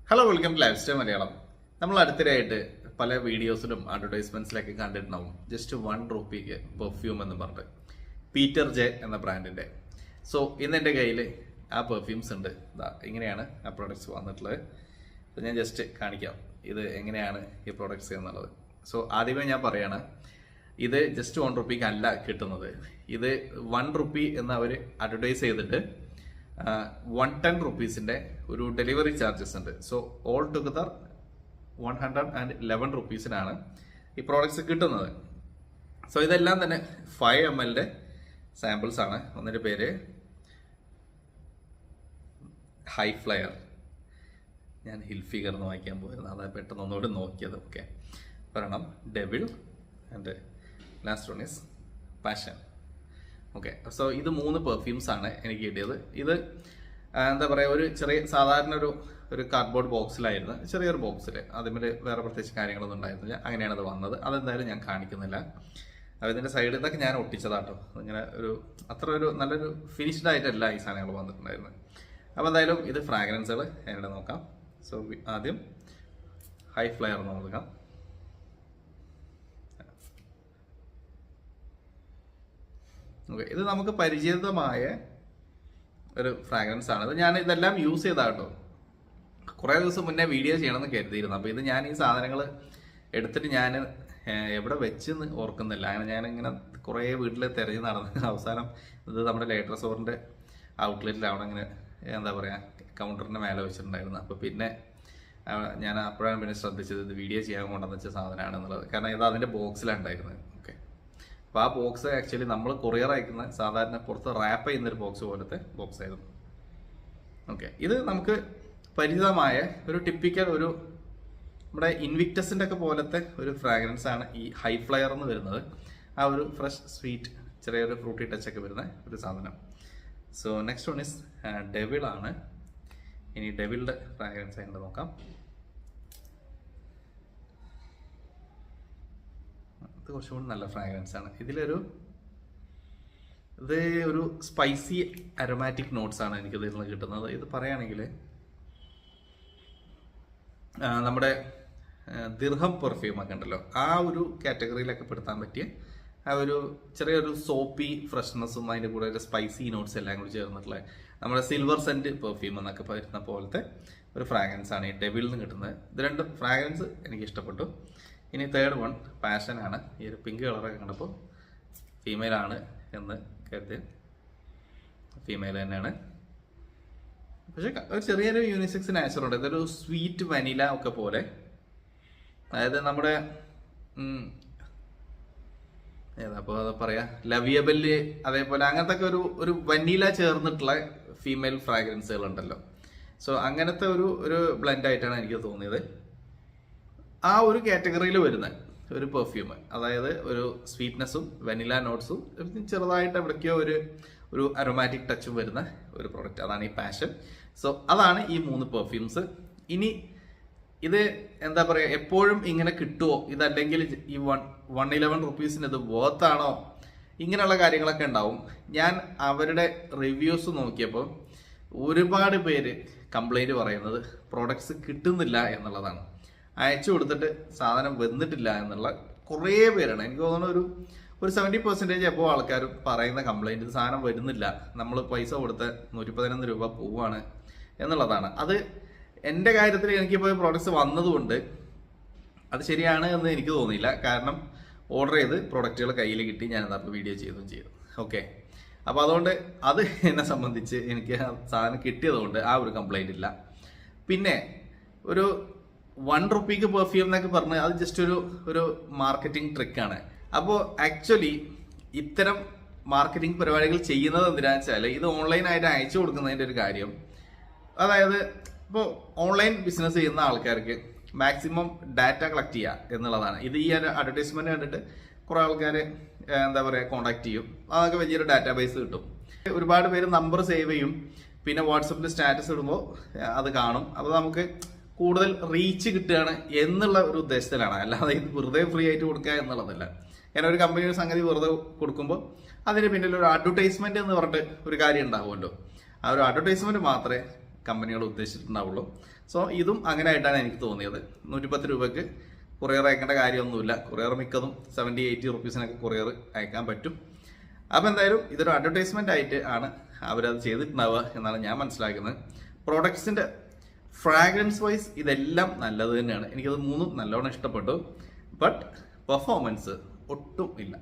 Hello welcome to lifestyle Malayalam. നമ്മൾ അടുത്തിടെയായിട്ട് പല വീഡിയോസിലും അഡ്വർടൈസ്മെന്റ്സിലൊക്കെ കണ്ടിട്ടുണ്ടാവും ജസ്റ്റ് ₹1 പെർഫ്യൂം എന്ന് പറഞ്ഞിട്ട് പീറ്റർ ജെ എന്ന ബ്രാൻഡിന്റെ. സോ ഇന്ന് എൻ്റെ കയ്യിൽ ആ പെർഫ്യൂംസ് ഉണ്ട്. ഇങ്ങനെയാണ് ആ പ്രോഡക്ട്സ് വന്നിട്ടുള്ളത്. അപ്പോൾ ഞാൻ ജസ്റ്റ് കാണിക്കാം ഇത് എങ്ങനെയാണ് ഈ പ്രോഡക്ട്സ് എന്നുള്ളത്. സോ ആദ്യമേ ഞാൻ പറയാണ്, ഇത് ജസ്റ്റ് ₹1 അല്ല കിട്ടുന്നത്. ഇത് ₹1 എന്ന് അവർ അഡ്വർടൈസ് ചെയ്തിട്ട് 110 rupees ഒരു ഡെലിവറി ചാർജസ് ഉണ്ട്. സോ ഓൾ ടുഗദർ 111 rupees ഈ പ്രോഡക്ട്സ് കിട്ടുന്നത്. സോ ഇതെല്ലാം തന്നെ 5 ml സാമ്പിൾസ് ആണ്. ഒന്നിന്റെ പേര് ഹൈ ഫ്ലയർ. ഞാൻ ഹിൽ ഫിഗർ എന്ന് വായിക്കാൻ പോയിരുന്നു, അതായത് പെട്ടെന്ന് ഒന്നുകൂടി നോക്കിയത്. ഓക്കെ, പറയണം devil and last one is passion. Okay, so ഇത് 3 പെർഫ്യൂംസ് ആണ് എനിക്ക് കിട്ടിയത്. ഇത് എന്താ പറയുക, ഒരു ചെറിയ സാധാരണ ഒരു കാർഡ്ബോർഡ് ബോക്സിലായിരുന്നു, ചെറിയൊരു ബോക്സിൽ. അതിൽ വേറെ പ്രത്യേകിച്ച് കാര്യങ്ങളൊന്നും ഉണ്ടായിരുന്നില്ല. അങ്ങനെയാണ് അത് വന്നത്. അതെന്തായാലും ഞാൻ കാണിക്കുന്നില്ല. അപ്പോൾ ഇതിൻ്റെ സൈഡിൽ നിന്നൊക്കെ ഞാൻ ഒട്ടിച്ചതാട്ടോ. ഇങ്ങനെ അത്ര നല്ലൊരു ഫിനിഷ്ഡ് ആയിട്ടല്ല ഈ സാധനങ്ങൾ വന്നിട്ടുണ്ടായിരുന്നത്. അപ്പോൾ എന്തായാലും ഇത് ഫ്രാഗ്രൻസുകൾ എവിടെ നോക്കാം. സോ ആദ്യം ഹൈ ഫ്ലയർ നോക്കാം. ഓക്കെ, ഇത് നമുക്ക് പരിചിതമായ ഒരു ഫ്രാഗ്രൻസ് ആണ്. ഇത് ഇതെല്ലാം യൂസ് ചെയ്താട്ടോ. കുറേ ദിവസം മുന്നേ വീഡിയോ ചെയ്യണമെന്ന് കരുതിയിരുന്നു. അപ്പോൾ ഇത് ഞാൻ ഈ സാധനങ്ങൾ എടുത്തിട്ട് ഞാൻ എവിടെ വെച്ചെന്ന് ഓർക്കുന്നില്ല. അങ്ങനെ ഞാനിങ്ങനെ കുറേ വീട്ടിൽ തിരഞ്ഞ് നടന്ന് അവസാനം ഇത് നമ്മുടെ ലേറ്റർ സ്റ്റോറിൻ്റെ ഔട്ട്ലെറ്റിലാണ് ഇങ്ങനെ എന്താ പറയുക കൗണ്ടറിൻ്റെ മേലെ വെച്ചിട്ടുണ്ടായിരുന്നു. അപ്പോൾ പിന്നെ ഞാൻ അപ്പോഴാണ് പിന്നെ ശ്രദ്ധിച്ചത് ഇത് വീഡിയോ ചെയ്യാൻ കൊണ്ടുവന്ന് വെച്ച സാധനമാണെന്നുള്ളത്. കാരണം ഇത് അതിൻ്റെ ബോക്സിലാണ് ഉണ്ടായിരുന്നത്. ഓക്കെ, അപ്പോൾ ആ ബോക്സ് ആക്ച്വലി നമ്മൾ കൊറിയർ അയക്കുന്ന സാധാരണ പുറത്ത് റാപ്പ് ചെയ്യുന്നൊരു ബോക്സ് പോലത്തെ ബോക്സ് ആയിരുന്നു. ഓക്കെ, ഇത് നമുക്ക് പരിചിതമായ ഒരു ടിപ്പിക്കൽ നമ്മുടെ ഇൻവിക്ടസിൻ്റെ ഒക്കെ പോലത്തെ ഒരു ഫ്രാഗ്രൻസ് ആണ് ഈ ഹൈ ഫ്ലയർ എന്ന് വരുന്നത്. ആ ഒരു ഫ്രഷ് സ്വീറ്റ് ചെറിയൊരു ഫ്രൂട്ടി ടച്ചൊക്കെ വരുന്ന ഒരു സാധനം. So next one is devil ആണ്. ഇനി ഡെവിളുടെ ഫ്രാഗ്രൻസ് ആയിട്ട് നോക്കാം. ഇത് കുറച്ചുകൂടി നല്ല ഫ്രാഗ്രൻസ് ആണ്. ഇത് ഒരു സ്പൈസി അരോമാറ്റിക് നോട്ട്സ് ആണ് എനിക്ക് ഇതിൽ നിന്ന് കിട്ടുന്നത്. ഇത് പറയുകയാണെങ്കിൽ നമ്മുടെ ദിർഹം പെർഫ്യൂം ഒക്കെ ഉണ്ടല്ലോ, ആ ഒരു കാറ്റഗറിയിലൊക്കെ പെടുത്താൻ പറ്റിയ ആ ഒരു ചെറിയൊരു സോപ്പി ഫ്രഷ്നെസ്സും അതിൻ്റെ കൂടെ ഒരു സ്പൈസി നോട്ട്സ് എല്ലാം കൂടി ചേർന്നിട്ടുള്ള നമ്മുടെ സിൽവർ സെൻറ്റ് പെർഫ്യൂം എന്നൊക്കെ പറയുന്ന പോലത്തെ ഒരു ഫ്രാഗ്രൻസ് ആണ് ഈ ഡെവിളിൽ നിന്ന് കിട്ടുന്നത്. ഇത് രണ്ടും ഫ്രാഗ്രൻസ് എനിക്ക് ഇഷ്ടപ്പെട്ടു. ഇനി തേർഡ് വൺ പാഷൻ ആണ്. ഈ ഒരു പിങ്ക് കളറൊക്കെ കണ്ടപ്പോൾ ഫീമെയിൽ ആണ് എന്ന് കരുതി. ഫീമെയിൽ തന്നെയാണ്, പക്ഷെ ഒരു ചെറിയൊരു യൂണിസെക്സ് നാച്ചുറുണ്ട്. ഇതൊരു സ്വീറ്റ് വനില ഒക്കെ പോലെ, അതായത് നമ്മുടെ അപ്പോൾ അത് പറയാ ലവിയബല്, അതേപോലെ അങ്ങനത്തെ ഒക്കെ ഒരു വനില ചേർന്നിട്ടുള്ള ഫീമെയിൽ ഫ്രാഗ്രൻസുകൾ ഉണ്ടല്ലോ. സോ അങ്ങനത്തെ ഒരു ബ്ലെൻഡ് ആയിട്ടാണ് എനിക്ക് തോന്നിയത്. ആ ഒരു കാറ്റഗറിയിൽ വരുന്ന ഒരു പെർഫ്യൂം, അതായത് ഒരു സ്വീറ്റ്നെസ്സും വെനില നോട്ട്സും ചെറുതായിട്ട് എവിടേക്കോ ഒരു അരോമാറ്റിക് ടച്ചും വരുന്ന ഒരു പ്രോഡക്റ്റ്, അതാണ് ഈ പാഷൻ. സോ അതാണ് ഈ 3 പെർഫ്യൂംസ്. ഇനി ഇത് എന്താ പറയുക, എപ്പോഴും ഇങ്ങനെ കിട്ടുമോ, ഇതല്ലെങ്കിൽ ഈ 111 rupeesന് ഇത് വർത്താണോ, ഇങ്ങനെയുള്ള കാര്യങ്ങളൊക്കെ ഉണ്ടാവും. ഞാൻ അവരുടെ റിവ്യൂസ് നോക്കിയപ്പോൾ ഒരുപാട് പേര് കംപ്ലൈൻറ്റ് പറയുന്നത് പ്രോഡക്ട്സ് കിട്ടുന്നില്ല എന്നുള്ളതാണ്. അയച്ചു കൊടുത്തിട്ട് സാധനം വന്നിട്ടില്ല എന്നുള്ള കുറേ പേരാണ്. എനിക്ക് തോന്നുന്നു ഒരു 70% എപ്പോൾ ആൾക്കാർ പറയുന്ന കംപ്ലൈൻറ്റ് സാധനം വരുന്നില്ല, നമ്മൾ പൈസ കൊടുത്ത് 111 രൂപ പോവാണ് എന്നുള്ളതാണ്. അത് എൻ്റെ കാര്യത്തിൽ എനിക്കിപ്പോൾ പ്രോഡക്ട്സ് വന്നതുകൊണ്ട് അത് ശരിയാണ് എന്ന് എനിക്ക് തോന്നിയില്ല. കാരണം ഓർഡർ ചെയ്ത് പ്രോഡക്റ്റുകൾ കയ്യിൽ കിട്ടി, ഞാനതപ്പോൾ വീഡിയോ ചെയ്തു. ഓക്കെ, അപ്പോൾ അതുകൊണ്ട് അത് എന്നെ സംബന്ധിച്ച് എനിക്ക് സാധനം കിട്ടിയതുകൊണ്ട് ആ ഒരു കംപ്ലൈൻറ്റ് ഇല്ല. പിന്നെ ഒരു ₹1 പെർഫ്യൂം എന്നൊക്കെ പറഞ്ഞ് അത് ജസ്റ്റ് ഒരു മാർക്കറ്റിംഗ് ട്രിക്കാണ്. അപ്പോൾ ആക്ച്വലി ഇത്തരം മാർക്കറ്റിംഗ് പരിപാടികൾ ചെയ്യുന്നത് എന്തിനാണെന്ന് വെച്ചാൽ ഇത് ഓൺലൈനായിട്ട് അയച്ചു കൊടുക്കുന്നതിൻ്റെ ഒരു കാര്യം, അതായത് ഇപ്പോൾ ഓൺലൈൻ ബിസിനസ് ചെയ്യുന്ന ആൾക്കാർക്ക് മാക്സിമം ഡാറ്റ കളക്ട് ചെയ്യുക എന്നുള്ളതാണ്. ഇത് ഈ ഒരു അഡ്വർടൈസ്മെന്റ് കണ്ടിട്ട് കുറേ ആൾക്കാർ എന്താ പറയുക കോണ്ടാക്ട് ചെയ്യും, അതൊക്കെ വലിയൊരു ഡാറ്റാബേസ് കിട്ടും. ഒരുപാട് പേര് നമ്പർ സേവ് ചെയ്യും, പിന്നെ വാട്സപ്പിൽ സ്റ്റാറ്റസ് ഇടുമ്പോൾ അത് കാണും. അപ്പോൾ നമുക്ക് കൂടുതൽ റീച്ച് കിട്ടുകയാണ് എന്നുള്ള ഒരു ഉദ്ദേശത്തിലാണ്, അല്ലാതെ ഇത് വെറുതെ ഫ്രീ ആയിട്ട് കൊടുക്കുക എന്നുള്ളതല്ല. കാരണം ഒരു കമ്പനി ഒരു സംഗതി വെറുതെ കൊടുക്കുമ്പോൾ അതിന് പിന്നിൽ ഒരു അഡ്വർടൈസ്മെന്റ് എന്ന് പറഞ്ഞിട്ട് ഒരു കാര്യം ഉണ്ടാവുമല്ലോ. ആ ഒരു അഡ്വർടൈസ്മെന്റ് മാത്രമേ കമ്പനികൾ ഉദ്ദേശിച്ചിട്ടുണ്ടാവുള്ളൂ. സോ ഇതും അങ്ങനെ ആയിട്ടാണ് എനിക്ക് തോന്നിയത്. 110 രൂപയ്ക്ക് കൊറിയർ അയക്കേണ്ട കാര്യമൊന്നുമില്ല. കൊറിയർ മിക്കതും 70-80 റുപ്പീസിനൊക്കെ കൊറിയർ അയക്കാൻ പറ്റും. അപ്പോൾ എന്തായാലും ഇതൊരു അഡ്വർടൈസ്മെൻ്റ് ആയിട്ട് ആണ് അവരത് ചെയ്തിട്ടുണ്ടാവുക എന്നാണ് ഞാൻ മനസ്സിലാക്കുന്നത്. പ്രോഡക്ട്സിൻ്റെ ഫ്രാഗ്രൻസ് വൈസ് ഇതെല്ലാം നല്ലത് തന്നെയാണ്. എനിക്കത് മൂന്നും നല്ലോണം ഇഷ്ടപ്പെട്ടു. ബട്ട് പെർഫോമൻസ് ഒട്ടും ഇല്ല.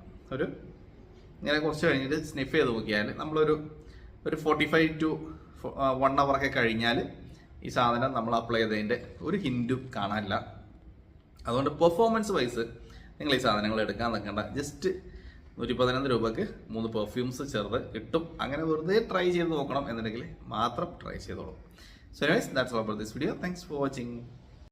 ഇങ്ങനെ കുറച്ച് കഴിഞ്ഞിട്ട് സ്നിഫ് ചെയ്ത് നോക്കിയാൽ നമ്മളൊരു 45 to 1 hour ഒക്കെ കഴിഞ്ഞാൽ ഈ സാധനം നമ്മൾ അപ്ലൈ ചെയ്തതിൻ്റെ ഒരു ഹിൻറ്റും കാണാനില്ല. അതുകൊണ്ട് പെർഫോമൻസ് വൈസ് നിങ്ങൾ ഈ സാധനങ്ങൾ എടുക്കാൻ നിൽക്കേണ്ട. ജസ്റ്റ് 111 രൂപയ്ക്ക് 3 പെർഫ്യൂംസ് ചെറുത് കിട്ടും. അങ്ങനെ വെറുതെ ട്രൈ ചെയ്ത് നോക്കണം എന്നുണ്ടെങ്കിൽ മാത്രം ട്രൈ ചെയ്തോളൂ. So anyways, that's all about this video. Thanks for watching.